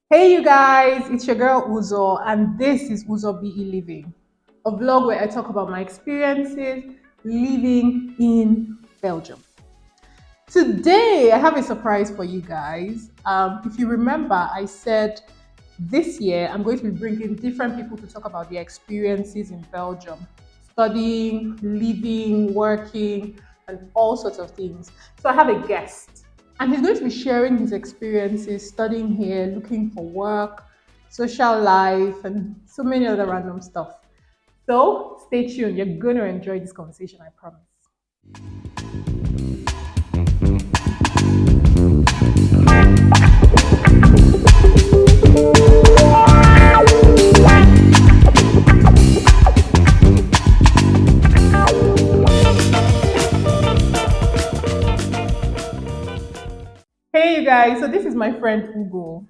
Hey you guys, it's your girl Uzo, and this is Uzo BE Living, a vlog where I talk about my experiences living in Belgium. Today, I have a surprise for you guys. If you remember, I said this year I'm going to be bringing different people to talk about their experiences in Belgium, studying, living, working, and all sorts of things. So I have a guest, and he's going to be sharing his experiences studying here, looking for work, social life, and so many other random stuff. So stay tuned. You're going to enjoy this conversation, I promise. Hey, you guys. So, this is my friend Ugo.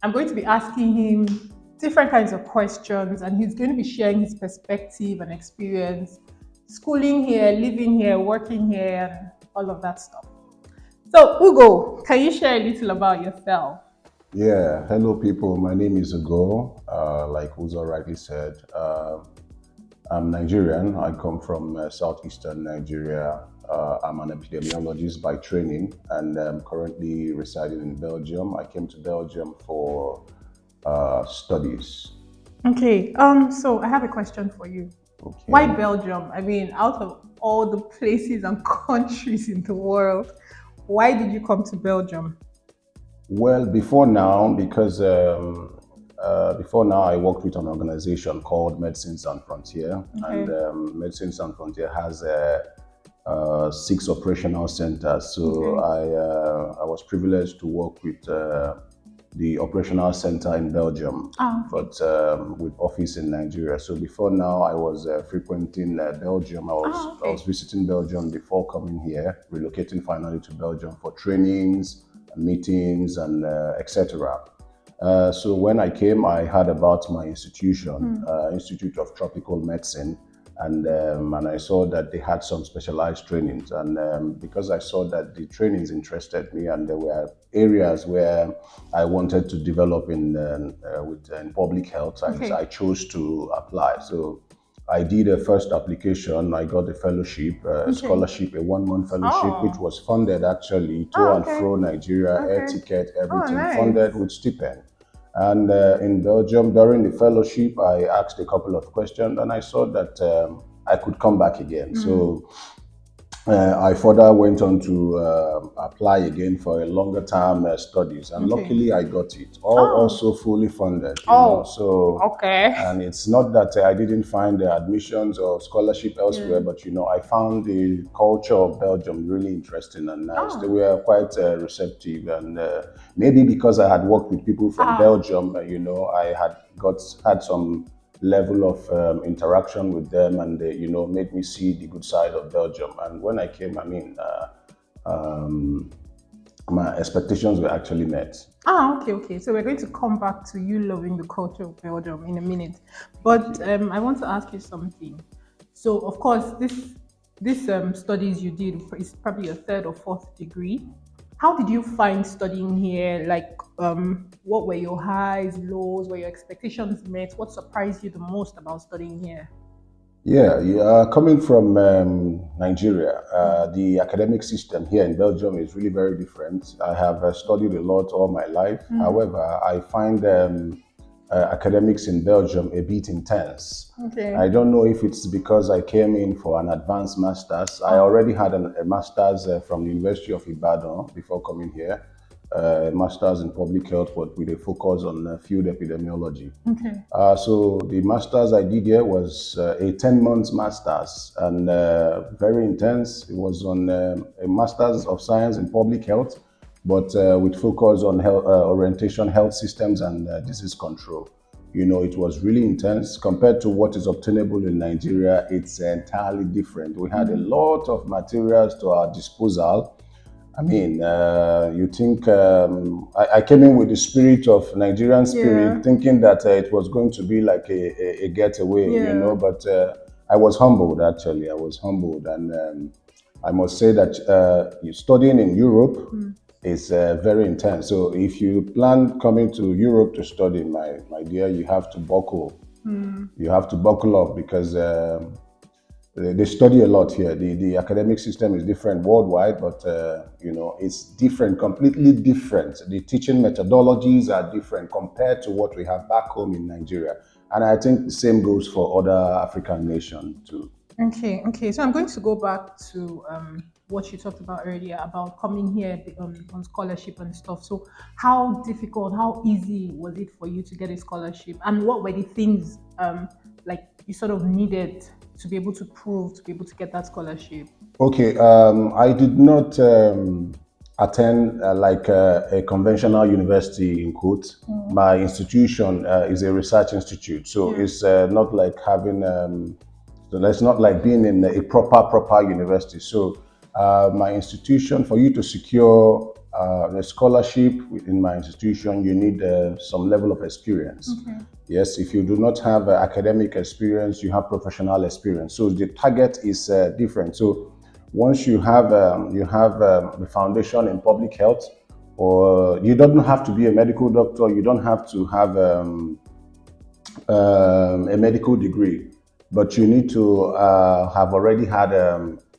I'm going to be asking him different kinds of questions, and he's going to be sharing his perspective and experience schooling here, living here, working here, and all of that stuff. So, Ugo, can you share a little about yourself? Yeah, hello people. My name is Ugo. Like Uzo rightly said, I'm Nigerian. I come from southeastern Nigeria. I'm an epidemiologist by training, and I'm currently residing in Belgium. I came to Belgium for studies. Okay, so I have a question for you. Why Okay. Belgium? I mean, out of all the places and countries in the world, why did you come to Belgium? Well, before now, I worked with an organization called Medicine Sans Frontier, and Okay, Medicine Sans Frontier has six operational centers. So okay. I was privileged to work with the operational center in Belgium, Ah, okay. but with office in Nigeria. So before now, I was frequenting Belgium. Ah, I was okay. visiting Belgium before coming here, relocating finally to Belgium for trainings, meetings, and etc. So when I came, I heard about my institution, Institute of Tropical Medicine, and I saw that they had some specialized trainings. And because I saw that the trainings interested me, and there were areas where I wanted to develop in public health, I Okay. chose to apply. So I did a first application. I got a fellowship, a Okay. scholarship, a 1 month fellowship, which Oh. was funded actually to Oh, and okay. fro Nigeria, air Okay. ticket, Oh, everything funded nice. with stipend. And in Belgium, during the fellowship, I asked a couple of questions and I saw that I could come back again. Mm. So I further went on to apply again for a longer term studies, and Okay. luckily I got it. All Oh. also fully funded. Oh. So, Okay. and it's not that I didn't find the admissions or scholarship Yeah. elsewhere, but I found the culture of Belgium really interesting and nice. They Oh. were quite receptive, and maybe because I had worked with people from Ah. Belgium, I had some level of interaction with them, and they, made me see the good side of Belgium. And when I came, I mean, um, my expectations were actually met. Ah, okay, okay. So we're going to come back to you loving the culture of Belgium in a minute. Thank But you. I want to ask you something. So, of course, this studies you did is probably your third or fourth degree. How did you find studying here? Like, what were your highs, lows? Were your expectations met? What surprised you the most about studying here? Yeah. Coming from Nigeria, the academic system here in Belgium is really very different. I have studied a lot all my life. However, I find academics in Belgium a bit intense. Okay. I don't know if it's because I came in for an advanced master's. I Oh, already had a master's from the University of Ibadan before coming here, a master's in public health, but with a focus on field epidemiology. okay. So the master's I did here was a 10 months master's, and very intense. It was on a master's of science in public health, but with focus on health, orientation, health systems, and disease control. It was really intense compared to what is obtainable in Nigeria. It's entirely different. We had a lot of materials to our disposal. I mean, you think I came in with the spirit of Nigerian Yeah. spirit, thinking that it was going to be like a getaway, Yeah. but I was humbled actually. I was humbled, and I must say that studying in Europe, It's very intense. So if you plan coming to Europe to study, my dear, you have to buckle. You have to buckle up because they study a lot here. The academic system is different worldwide, but it's different, completely different. The teaching methodologies are different compared to what we have back home in Nigeria, and I think the same goes for other African nations too. Okay, okay. So I'm going to go back to what you talked about earlier about coming here on scholarship and stuff. So, how difficult, how easy was it for you to get a scholarship, and what were the things like you sort of needed to be able to prove to be able to get that scholarship? Okay, I did not attend a conventional university in quotes. My institution is a research institute, so Yeah. it's not like having. So it's not like being in a proper university. So my institution, for you to secure a scholarship within my institution, you need some level of experience. Okay. Yes, if you do not have academic experience, you have professional experience. So the target is different. So once you have the foundation in public health, or you don't have to be a medical doctor, you don't have to have a medical degree, but you need to have already had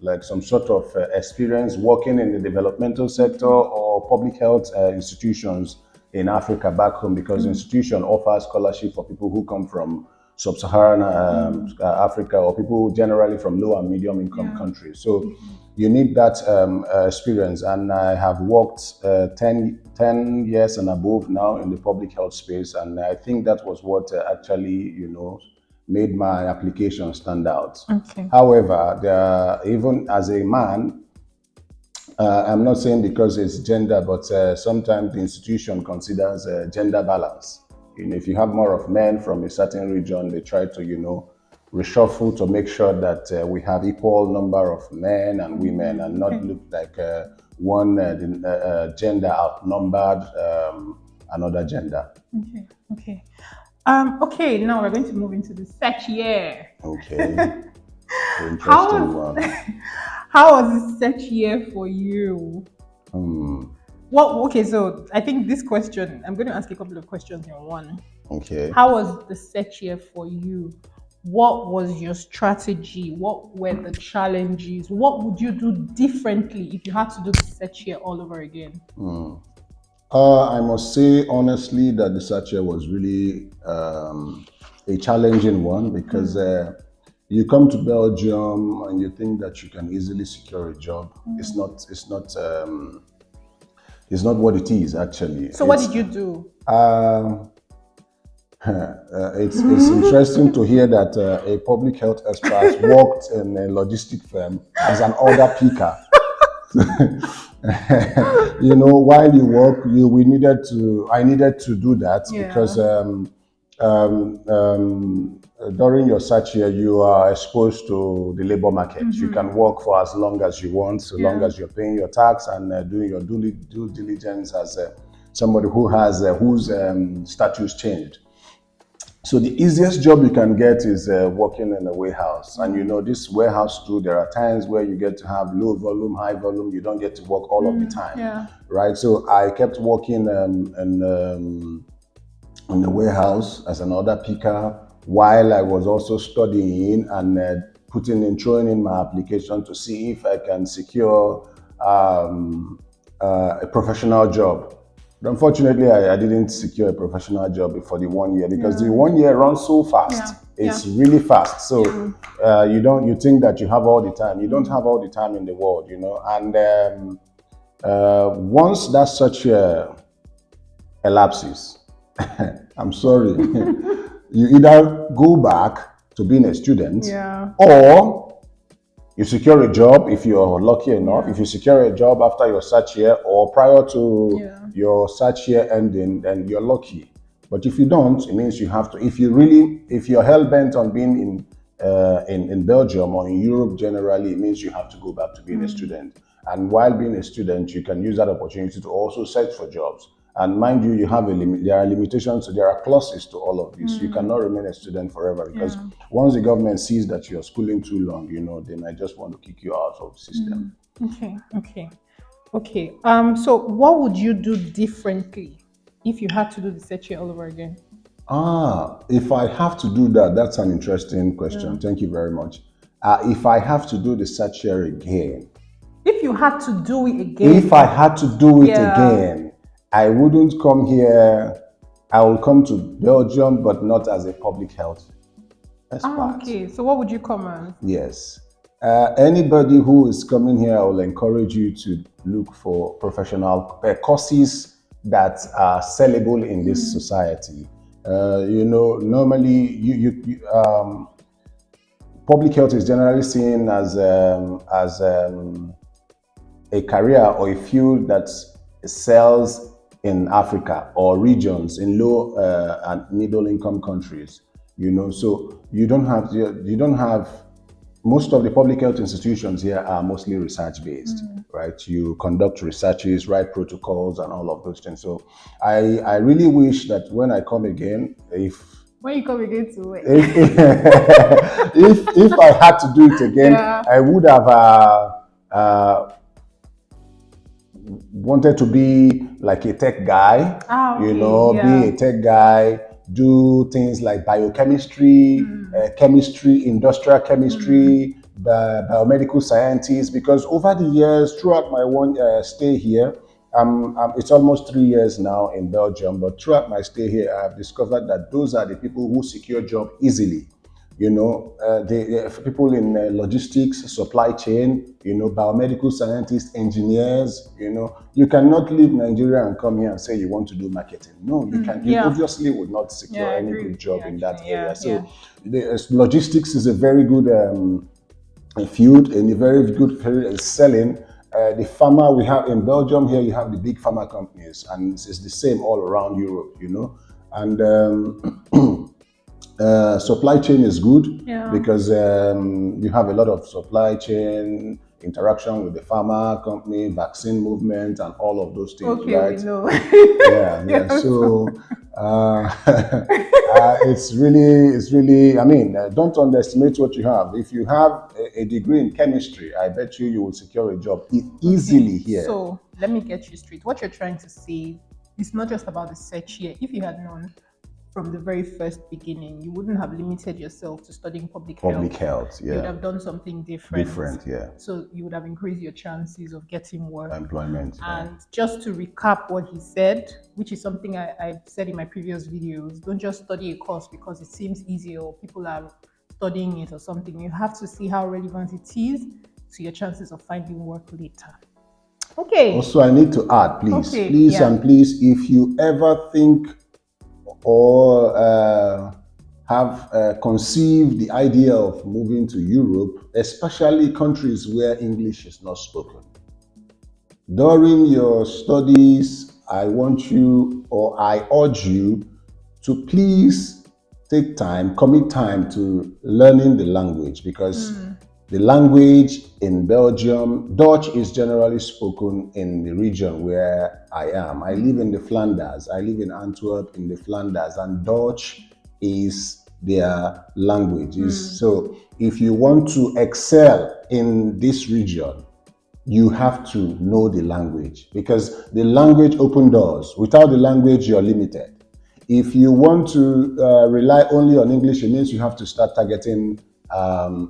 like some sort of experience working in the developmental sector or public health institutions in Africa back home, because the institution offers scholarship for people who come from sub-Saharan Africa, or people generally from low and medium income Yeah. countries. So you need that experience, and I have worked 10 years and above now in the public health space, and I think that was what actually made my application stand out. Okay. However, even as a man, I'm not saying because it's gender, but sometimes the institution considers gender balance. If you have more of men from a certain region, they try to, reshuffle to make sure that we have equal number of men and women, and not Okay. look like one gender outnumbered another gender. Okay. Okay. Okay. Now we're going to move into the search year. Okay, How interesting was one. how was the search year for you? Hmm. What? Okay. So I think this question, I'm going to ask a couple of questions in one. Okay. How was the search year for you? What was your strategy? What were the challenges? What would you do differently if you had to do the search year all over again? I must say honestly that the search year was really a challenging one, because you come to Belgium and you think that you can easily secure a job. It's not what it is actually. So what did you do? Um, it's interesting to hear that a public health expert worked in a logistic firm as an order picker. While you work, I needed to do that because Yeah. during your search year, you are exposed to the labor market. You can work for as long as you want, so long Yeah. as you're paying your tax and doing your due diligence as somebody whose status changed. So the easiest job you can get is working in a warehouse. And this warehouse too, there are times where you get to have low volume, high volume. You don't get to work all of the time, Yeah. right? So I kept working in the warehouse as an order picker while I was also studying and throwing in my application to see if I can secure a professional job. But unfortunately, I didn't secure a professional job for the 1 year, because the Yeah. 1 year runs so Yeah. fast. Yeah. It's really fast. So you think that you have all the time. You don't Mm. have all the time in the world, And once that such elapses, I'm sorry, you either go back to being a student, Yeah. or you secure a job if you're lucky enough. Yeah. If you secure a job after your search year or prior to Yeah. your search year ending, then you're lucky. But if you don't, it means you have to. If you're hell bent on being in Belgium or in Europe generally, it means you have to go back to being a student. And while being a student, you can use that opportunity to also search for jobs. And mind you, you have a limit. There are limitations, so there are clauses to all of this. You cannot remain a student forever, because Yeah. once the government sees that you're schooling too long, they might just want to kick you out of the system. Okay. Okay. Okay. So what would you do differently if you had to do the search all over again? If I have to do that, that's an interesting Yeah. question. Thank you very much. If I have to do the search here again, If you had to do it if I again, had to do it yeah. again, I wouldn't come here. I will come to Belgium, but not as a public health expert. Okay. So what would you come as? Yes. Anybody who is coming here, I will encourage you to look for professional courses that are sellable in this society. Normally, public health is generally seen as a career or a field that sells in Africa or regions in low and middle income countries. So you don't have most of the public health institutions here are mostly research based, right? You conduct researches, write protocols, and all of those things. So I really wish that when I come again, When you come again to work. if if I had to do it again, Yeah. I would have uh, wanted to be like a tech guy, Okay. be Yeah. a tech guy, do things like biochemistry, chemistry, industrial chemistry, biomedical sciences. Because over the years, throughout my one stay here, it's almost 3 years now in Belgium, but throughout my stay here, I've discovered that those are the people who secure job easily. The people in logistics, supply chain, biomedical scientists, engineers. You cannot leave Nigeria and come here and say you want to do marketing. No, you can. You Yeah. obviously would not Yeah. secure I any agree good with you job in that actually. area. Yeah. Yeah. So, logistics is a very good field and a very good field is selling. The pharma we have in Belgium here, you have the big pharma companies, and it's the same all around Europe. And supply chain is good Yeah. because you have a lot of supply chain interaction with the pharma company, vaccine movement, and all of those things, Okay, we right? know. Yeah, yeah. Yes. So it's really. I mean, don't underestimate what you have. If you have a degree in chemistry, I bet you will secure a job Okay, easily here. so let me get you straight. What you're trying to say is not just about the search here. If you had known from the very first beginning, you wouldn't have limited yourself to studying public health. Public health, You would yeah, have done something different. different, yeah. So you would have increased your chances of getting work. Employment, yeah. And just to recap what he said, which is something I've said in my previous videos, don't just study a course because it seems easy or people are studying it or something. You have to see how relevant it is to your chances of finding work later. Okay. Also, I need to add, please, Okay. please, Yeah. and please, if you ever think or have conceived the idea of moving to Europe, especially countries where English is not spoken, during your studies, I want you or I urge you to please take time, commit time to learning the language because the language in Belgium, Dutch is generally spoken in the region where I am. I live in the Flanders. I live in Antwerp in the Flanders, and Dutch is their language. So if you want to excel in this region, you have to know the language because the language opens doors. Without the language, you're limited. If you want to rely only on English, it means you have to start targeting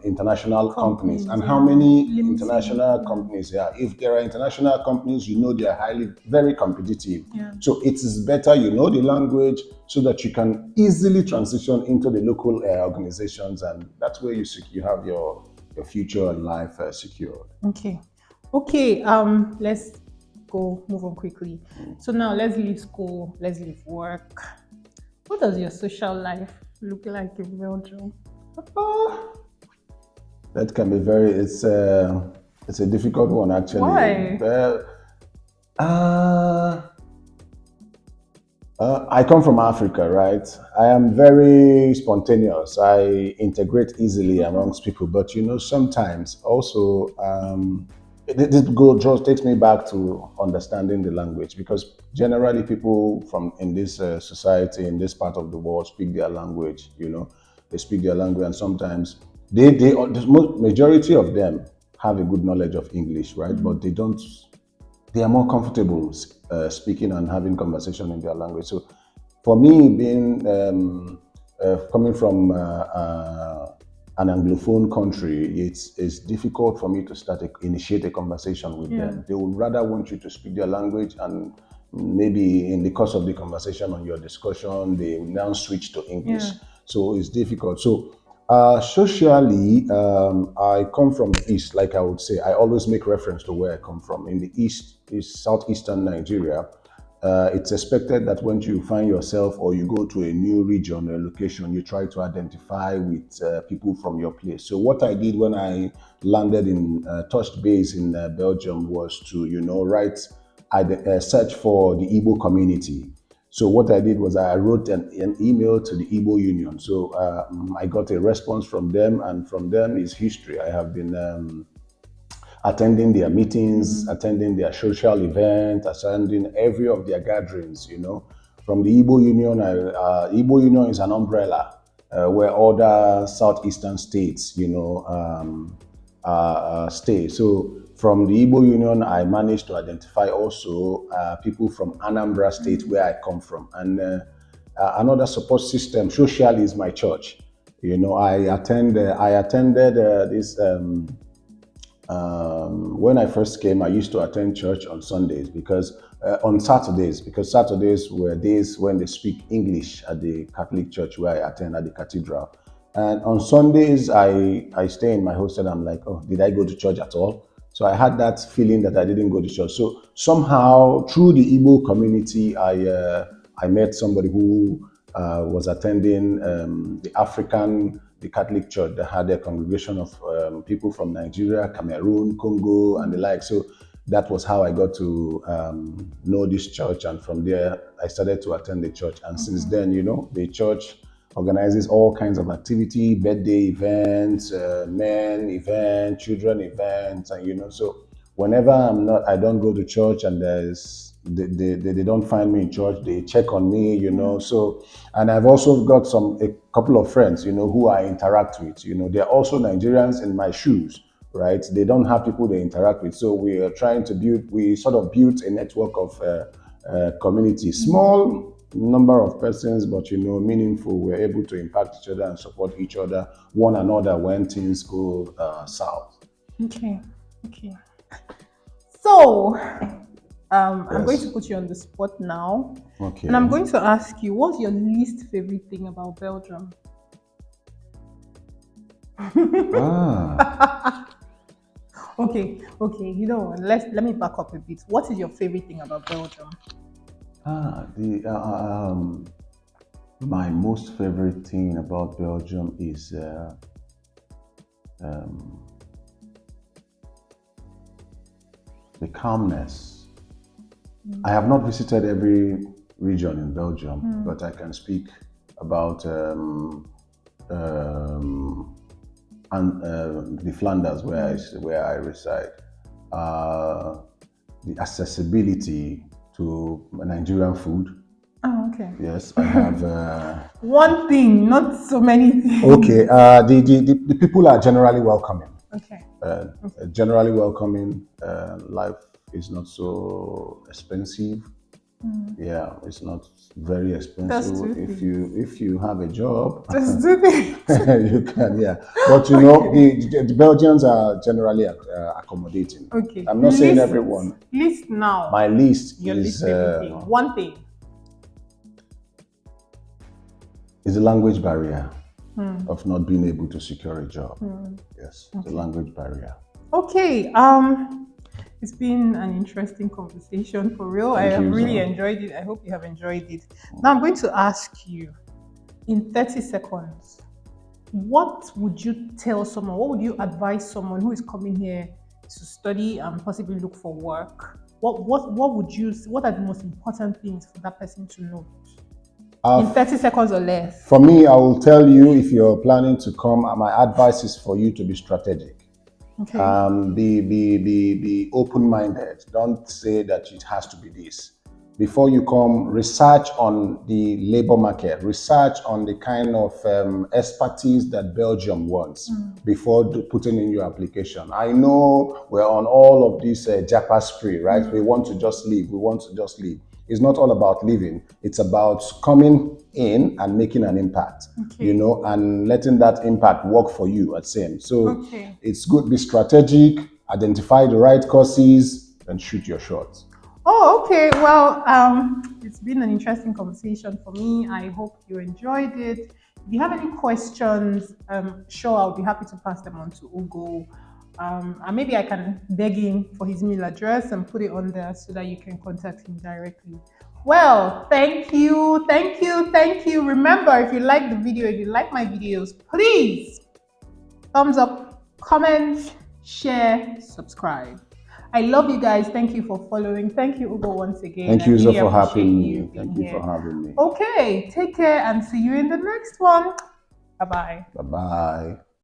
international companies. Companies, And how yeah. many Limiting. international companies there are? If there are international companies, they are very competitive. Yeah. So it is better you know the language so that you can easily transition into the local organizations, and that's where you have your future and life secured. Okay. Okay. Let's go move on quickly. So now let's leave school. Let's leave work. What does your social life look like in Belgium? That can be it's a difficult one actually. Why? Uh, I come from Africa, right? I am very spontaneous. I integrate easily amongst people, but sometimes also just takes me back to understanding the language because generally people from in this society in this part of the world speak their language. They speak their language, and sometimes the majority of them have a good knowledge of English, right? But they don't they are more comfortable speaking and having conversation in their language. So for me, being coming from an Anglophone country, it's difficult for me to initiate a conversation with Yeah. them. They would rather want you to speak their language, and maybe in the course of the conversation on your discussion, they will now switch to English. Yeah. So it's difficult. So socially, I come from the East, like I would say. I always make reference to where I come from. In the East, is southeastern Nigeria. It's expected that when you find yourself or you go to a new region or location, you try to identify with people from your place. So what I did when I landed in touched base in Belgium was to, write, search for the Igbo community. So what I did was I wrote an email to the Igbo Union. So I got a response from them, and from them is history. I have been attending their meetings, attending their social events, attending every of their gatherings. From the Igbo Union, Igbo Union is an umbrella where other southeastern states, stay. So from the Igbo Union, I managed to identify also people from Anambra State, where I come from, and another support system socially is my church. I attended this. When I first came, I used to attend church on Sundays on Saturdays, because Saturdays were days when they speak English at the Catholic church where I attend at the cathedral. And on Sundays, I stay in my hostel. I'm like, oh, did I go to church at all? So I had that feeling that I didn't go to church. So somehow through the Igbo community, I met somebody who was attending the Catholic Church that had a congregation of people from Nigeria, Cameroon, Congo, and the like. So that was how I got to know this church, and from there I started to attend the church. And since then, the church organizes all kinds of activity, birthday events, men events, children events, and so whenever I don't go to church, and they don't find me in church, they check on me, so. And I've also got a couple of friends, who I interact with. They're also Nigerians in my shoes, right? They don't have people they interact with, so we sort of built a network of community, small number of persons, but meaningful. We're able to impact each other and support one another when things go south. Okay. Okay. So, I'm going Yes. to put you on the spot now, Okay. and I'm going to ask you, what's your least favorite thing about Belgium? Ah. Okay, okay. Let me back up a bit. What is your favorite thing about Belgium? The my most favorite thing about Belgium is the calmness. I have not visited every region in Belgium, but I can speak about the Flanders where I reside. Uh, the accessibility to Nigerian food. Oh, okay. Yes, I have. One thing, not so many things. Okay, the people are generally welcoming. Okay. Generally welcoming. Life is not so expensive. Yeah, it's not very That's expensive. two If things. you have a job, Just two things. you can. Yeah, but the Belgians are generally accommodating. Okay. I'm not saying everyone. List now. My list Your is least favorite thing. One thing. is the language barrier of not being able to secure a job. Yes, the language barrier. Okay. It's been an interesting conversation for real. I Thank have you, really Zara. enjoyed it. I hope you have enjoyed it. Now I'm going to ask you in 30 seconds, what would you tell someone? What would you advise someone who is coming here to study and possibly look for work? What are the most important things for that person to know? In 30 seconds or less. For me, I will tell you, if you're planning to come, my advice is for you to be strategic. Okay. Be open-minded. Don't say that it has to be this. before you come, research on the labor market, research on the kind of expertise that Belgium wants before putting in your application. I know we're on all of this Japa spree, right? We want to just leave. We want to just leave. It's not all about leaving. It's about coming in and making an impact, Okay. and letting that impact work for you at same. So Okay. it's good, be strategic, identify the right courses, and shoot your shots. Oh, okay. Well, it's been an interesting conversation for me. I hope you enjoyed it. If you have any questions, sure, I'll be happy to pass them on to Ugo. And maybe I can beg him for his email address and put it on there so that you can contact him directly. Well, thank you, thank you, thank you. Remember, if you like the video, if you like my videos, please thumbs up, comment, share, subscribe. I love you guys. Thank you for following. Thank you, Ugo, once again. Thank I you, Zo, really for appreciate having you me. being Thank you for here. having me. Okay, take care and see you in the next one. Bye bye. Bye bye.